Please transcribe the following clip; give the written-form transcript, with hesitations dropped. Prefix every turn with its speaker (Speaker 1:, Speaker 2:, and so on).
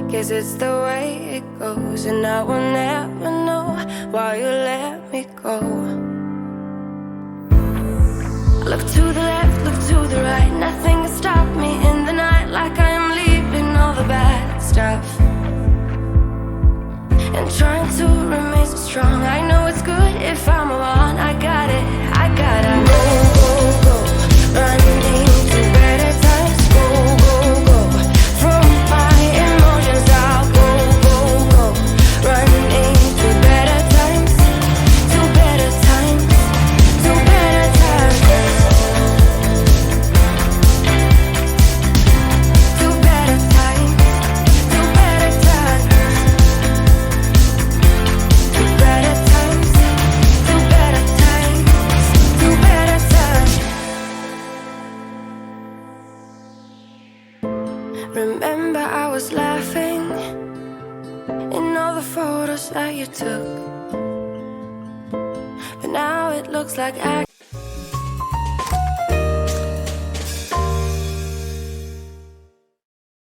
Speaker 1: Guess it's the way it goes, and I will never know why you let me go. Look to the left, look to the right, nothing can stop me in the night, like I am leaving all the bad stuff and trying to remain so strong. I know it's good if I'm alone. I gotta go, go, go, running to better times. Go, go, go, from my emotions I'll go, go, go, running to better times, to better times, to better times, to better times, to better times, to better times, to better times, to better times. Remember I was laughing in all the photos that you took, but now it looks like